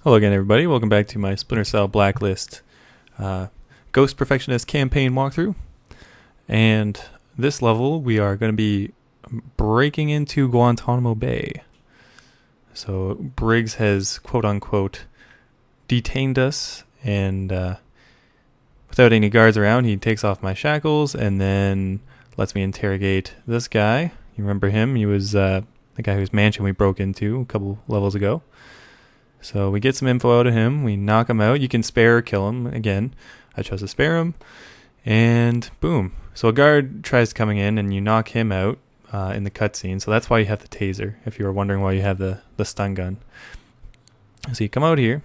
Hello again, everybody. Welcome back to my Splinter Cell Blacklist Ghost Perfectionist campaign walkthrough. And this level, we are going to be breaking into Guantanamo Bay. So Briggs has, quote-unquote, detained us, and without any guards around, he takes off my shackles and then lets me interrogate this guy. You remember him? He was the guy whose mansion we broke into a couple levels ago. So we get some info out of him. We knock him out. You can spare or kill him. Again, I chose to spare him. And boom. So a guard tries coming in and you knock him out in the cutscene. So that's why you have the taser, if you were wondering why you have the stun gun. So you come out here,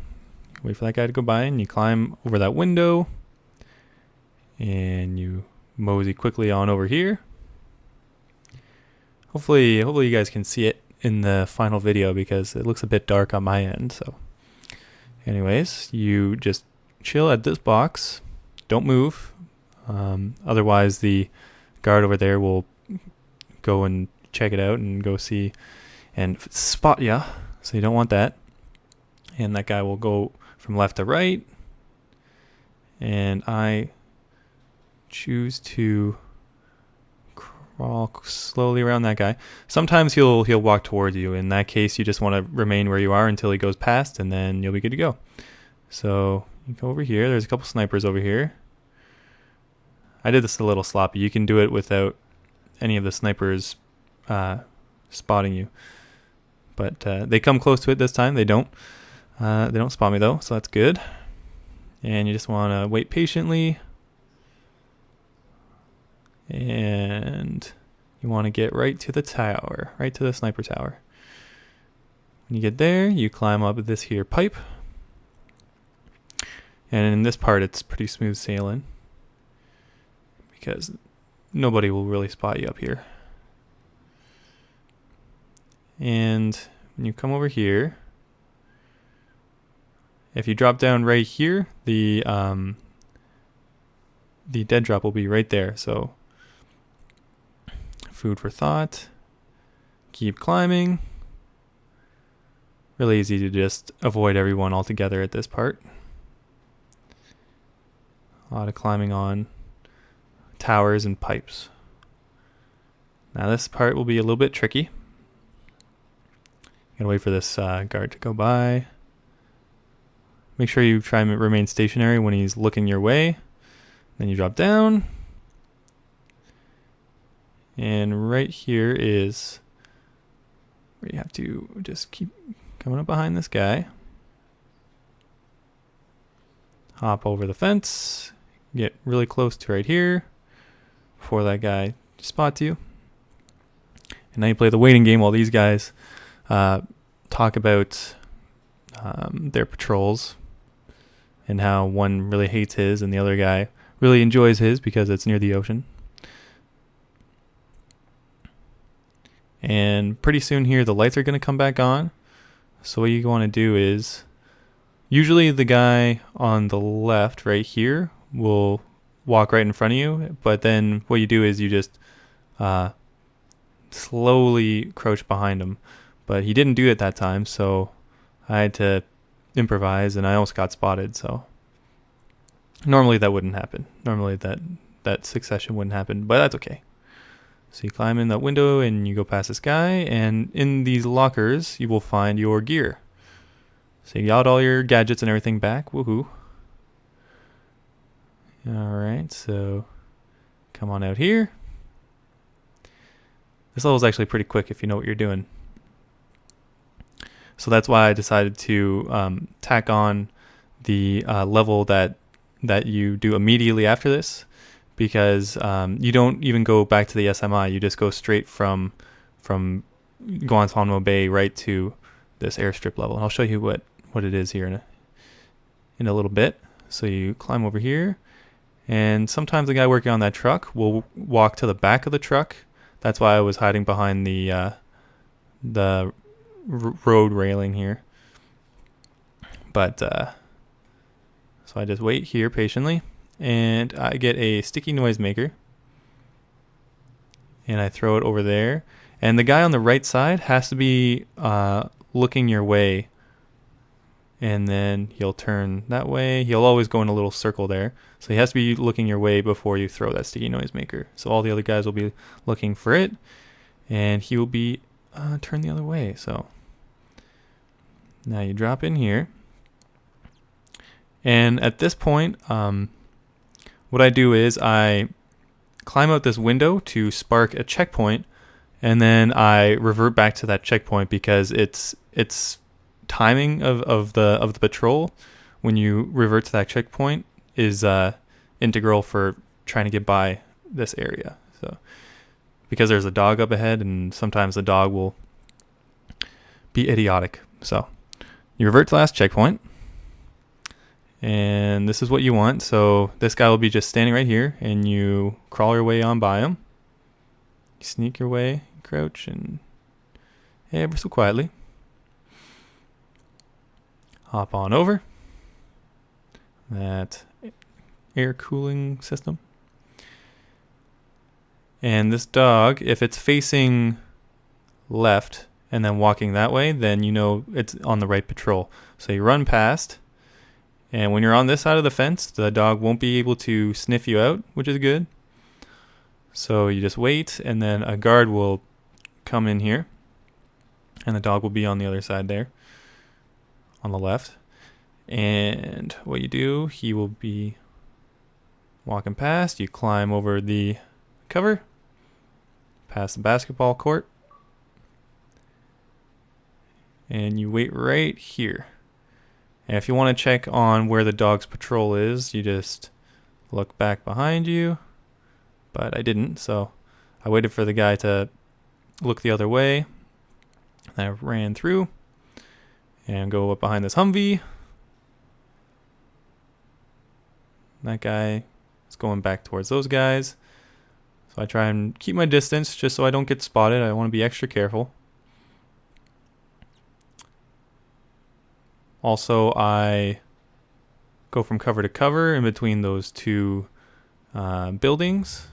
wait for that guy to go by, and you climb over that window. And you mosey quickly on over here. Hopefully you guys can see it in the final video because it looks a bit dark on my end. So anyways, you just chill at this box, don't move, otherwise the guard over there will go and check it out and go see and spot ya, so you don't want that. And that guy will go from left to right, and I choose to crawl slowly around that guy. Sometimes he'll walk towards you. In that case, you just want to remain where you are until he goes past, and then you'll be good to go. So you go over here. There's a couple snipers over here. I did this a little sloppy. You can do it without any of the snipers spotting you, but they come close to it this time. They don't spot me though, so that's good. And you just want to wait patiently. And you want to get right to the tower, right to the sniper tower. When you get there, you climb up this here pipe. And in this part, it's pretty smooth sailing because nobody will really spot you up here. And when you come over here, if you drop down right here, the dead drop will be right there. So food for thought. Keep climbing. Really easy to just avoid everyone altogether at this part. A lot of climbing on towers and pipes. Now this part will be a little bit tricky. Gotta wait for this guard to go by. Make sure you try and remain stationary when he's looking your way. Then you drop down. And right here is where you have to just keep coming up behind this guy. Hop over the fence. Get really close to right here before that guy spots you. And now you play the waiting game while these guys talk about their patrols and how one really hates his and the other guy really enjoys his because it's near the ocean. And pretty soon here, the lights are going to come back on. So what you want to do is, usually the guy on the left right here will walk right in front of you. But then what you do is you just slowly crouch behind him. But he didn't do it that time, so I had to improvise, and I almost got spotted. So normally that wouldn't happen. Normally that succession wouldn't happen, but that's okay. So you climb in that window and you go past this guy, and in these lockers you will find your gear. So you got all your gadgets and everything back. Woohoo. Alright, so come on out here. This level is actually pretty quick if you know what you're doing. So that's why I decided to tack on the level that you do immediately after this. Because you don't even go back to the SMI, you just go straight from Guantanamo Bay right to this airstrip level. And I'll show you what it is here in a little bit. So you climb over here, and sometimes the guy working on that truck will walk to the back of the truck. That's why I was hiding behind the road railing here. But so I just wait here patiently. And I get a sticky noise maker, and I throw it over there. And the guy on the right side has to be looking your way and then he'll turn that way. He'll always go in a little circle there. So he has to be looking your way before you throw that sticky noise maker. So all the other guys will be looking for it, and he will be turned the other way. So now you drop in here. And at this point, what I do is I climb out this window to spark a checkpoint, and then I revert back to that checkpoint because it's timing of the patrol when you revert to that checkpoint is integral for trying to get by this area. So because there's a dog up ahead, and sometimes the dog will be idiotic. So you revert to last checkpoint, and this is what you want. So this guy will be just standing right here, and you crawl your way on by him. You sneak your way, crouch, and ever so quietly hop on over that air cooling system. And this dog, if it's facing left and then walking that way, then you know it's on the right patrol. So you run past, and when you're on this side of the fence, the dog won't be able to sniff you out, which is good. So you just wait, and then a guard will come in here, and the dog will be on the other side there, on the left. And what you do, he will be walking past. You climb over the cover, past the basketball court, and you wait right here. And if you want to check on where the dog's patrol is, you just look back behind you. But I didn't, so I waited for the guy to look the other way. I ran through and go up behind this Humvee. That guy is going back towards those guys. So I try and keep my distance just so I don't get spotted. I want to be extra careful. Also, I go from cover to cover in between those two buildings.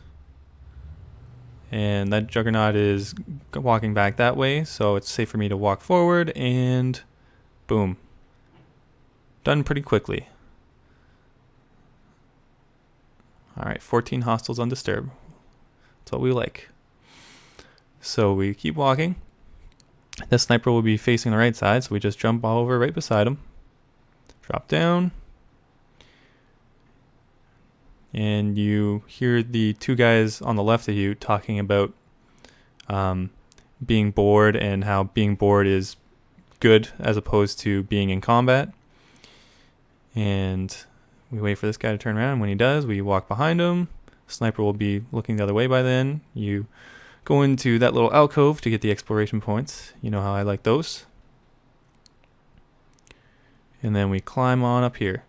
And that juggernaut is walking back that way, so it's safe for me to walk forward, and boom. Done pretty quickly. Alright, 14 hostiles undisturbed. That's what we like. So we keep walking. The sniper will be facing the right side, so we just jump all over right beside him. Drop down. And you hear the two guys on the left of you talking about being bored, and how being bored is good as opposed to being in combat. And we wait for this guy to turn around. When he does, we walk behind him. Sniper will be looking the other way by then. You go into that little alcove to get the exploration points. You know how I like those. And then we climb on up here.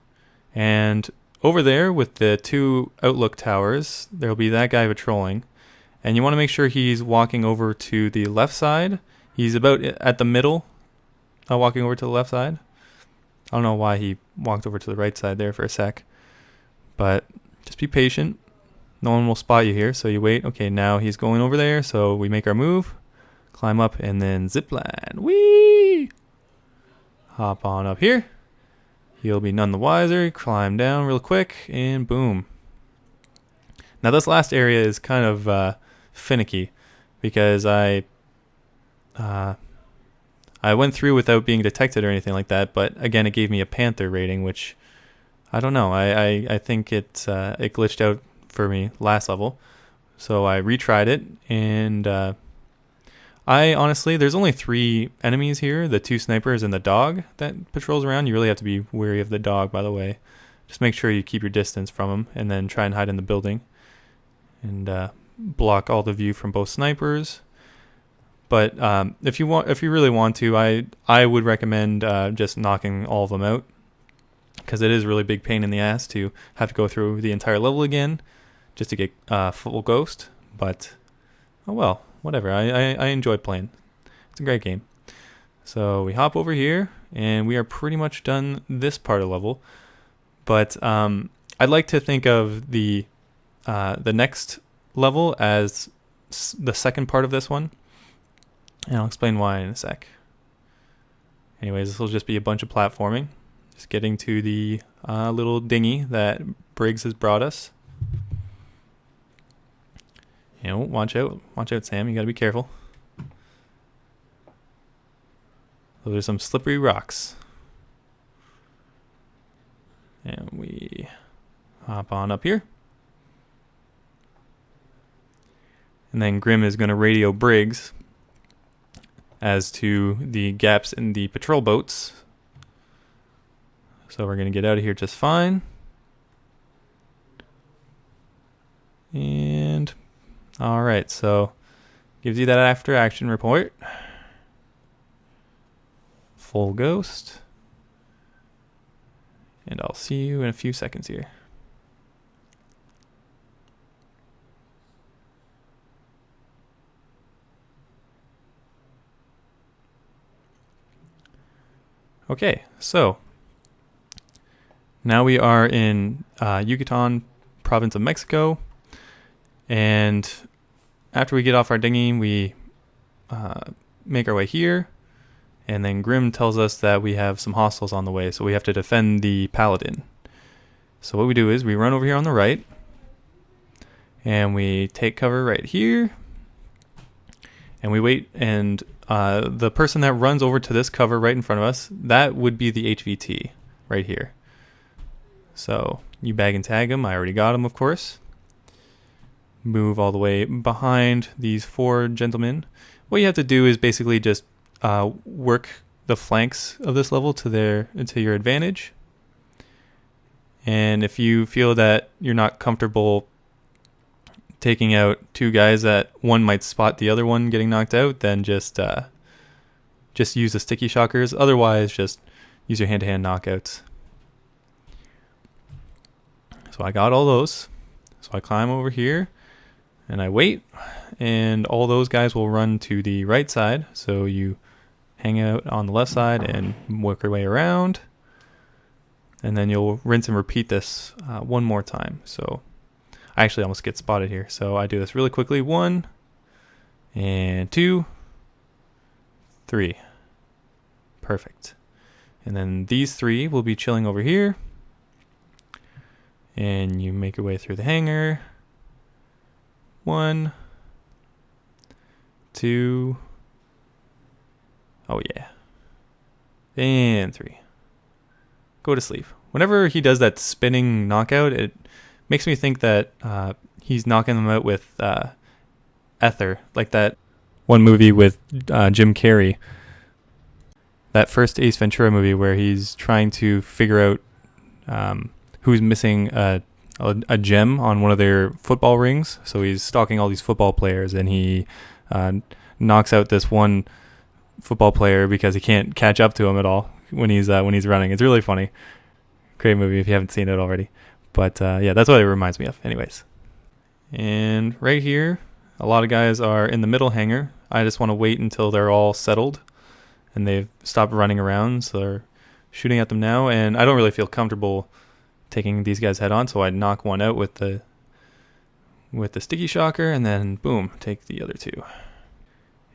And over there with the two outlook towers, there'll be that guy patrolling. And you want to make sure he's walking over to the left side. He's about at the middle, walking over to the left side. I don't know why he walked over to the right side there for a sec. But just be patient. No one will spot you here, so you wait. Okay, now he's going over there, so we make our move. Climb up and then zipline. Whee! Hop on up here. He'll be none the wiser. Climb down real quick, and boom. Now this last area is kind of finicky, because I went through without being detected or anything like that, but again, it gave me a Panther rating, which I don't know. I think it glitched out for me last level, so I retried it, and I honestly, there's only 3 enemies here, the 2 snipers and the dog that patrols around. You really have to be wary of the dog, by the way. Just make sure you keep your distance from him, and then try and hide in the building, and block all the view from both snipers. But if you really want to, I would recommend just knocking all of them out, because it is a really big pain in the ass to have to go through the entire level again just to get full ghost. But oh well, whatever. I enjoy playing. It's a great game. So we hop over here, and we are pretty much done this part of the level. But I'd like to think of the next level as the second part of this one, and I'll explain why in a sec. Anyways, this will just be a bunch of platforming. Just getting to the little dinghy that Briggs has brought us. You know, watch out, Sam. You gotta be careful. Those are some slippery rocks. And we hop on up here. And then Grim is going to radio Briggs as to the gaps in the patrol boats. So we're going to get out of here just fine. And alright, so gives you that after action report. Full ghost. And I'll see you in a few seconds here. Okay, so now we are in Yucatan, province of Mexico, and after we get off our dinghy, we make our way here, and then Grim tells us that we have some hostiles on the way, so we have to defend the Paladin. So what we do is we run over here on the right, and we take cover right here, and we wait, and the person that runs over to this cover right in front of us, that would be the HVT right here. So you bag and tag him. I already got him, of course. Move all the way behind these four gentlemen. What you have to do is basically just work the flanks of this level to your advantage. And if you feel that you're not comfortable taking out two guys that one might spot the other one getting knocked out, then just use the sticky shockers. Otherwise, just use your hand-to-hand knockouts. So I got all those. So I climb over here and I wait, and all those guys will run to the right side. So you hang out on the left side and work your way around, and then you'll rinse and repeat this one more time. So I actually almost get spotted here. So I do this really quickly. 1 and 2, 3. Perfect. And then these three will be chilling over here. And you make your way through the hangar. 1, 2. Oh yeah. And 3. Go to sleep. Whenever he does that spinning knockout, it makes me think that he's knocking them out with ether, like that one movie with Jim Carrey. That first Ace Ventura movie where he's trying to figure out who's missing a gem on one of their football rings. So he's stalking all these football players, and he knocks out this one football player because he can't catch up to him at all when he's running. It's really funny. Great movie if you haven't seen it already. But yeah, that's what it reminds me of. Anyways. And right here, a lot of guys are in the middle hangar. I just want to wait until they're all settled and they've stopped running around. So they're shooting at them now. And I don't really feel comfortable taking these guys head on. So I knock one out with the sticky shocker, and then boom, take the other two.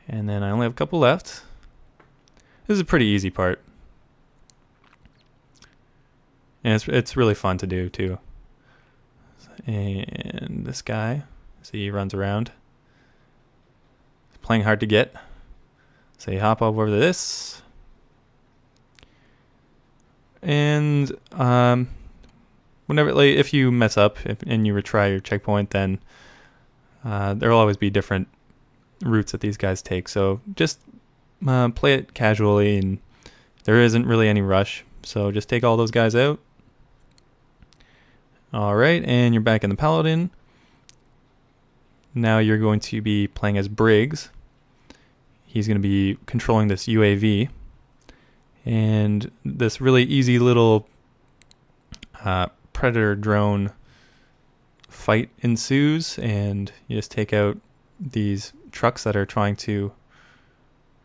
And then I only have a couple left. This is a pretty easy part. And it's really fun to do too. And this guy, see, he runs around. He's playing hard to get. So you hop over to this. And whenever, like, if you mess up and you retry your checkpoint, then there will always be different routes that these guys take. So just play it casually, and there isn't really any rush. So just take all those guys out. Alright, and you're back in the Paladin. Now you're going to be playing as Briggs. He's going to be controlling this UAV. And this really easy little Predator drone fight ensues, and you just take out these trucks that are trying to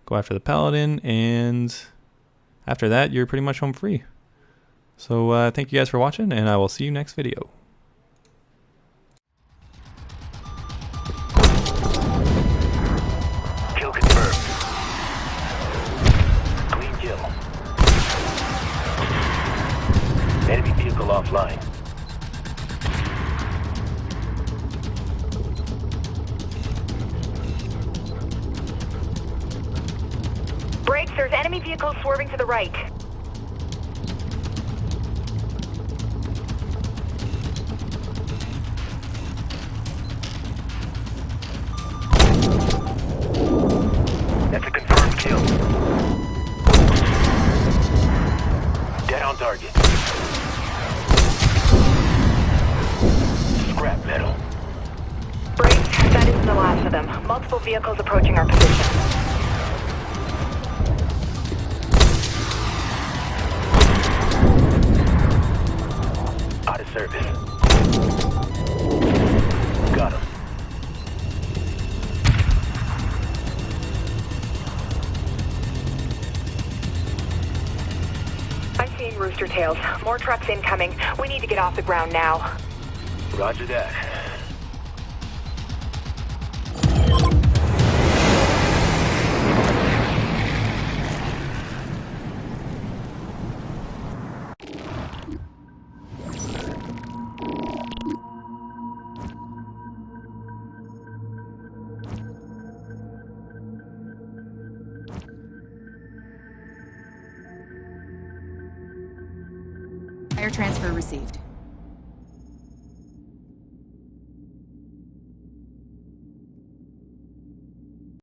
go after the Paladin, and after that, you're pretty much home free. So thank you guys for watching, and I will see you next video. Kill confirmed. Clean kill. offline. Brakes, there's enemy vehicles swerving to the right. That's a confirmed kill. Dead on target. Scrap metal. Brakes, that isn't the last of them. Multiple vehicles approaching our position. Out of service. Got him. I'm seeing rooster tails. More trucks incoming. We need to get off the ground now. Roger that. Air transfer received.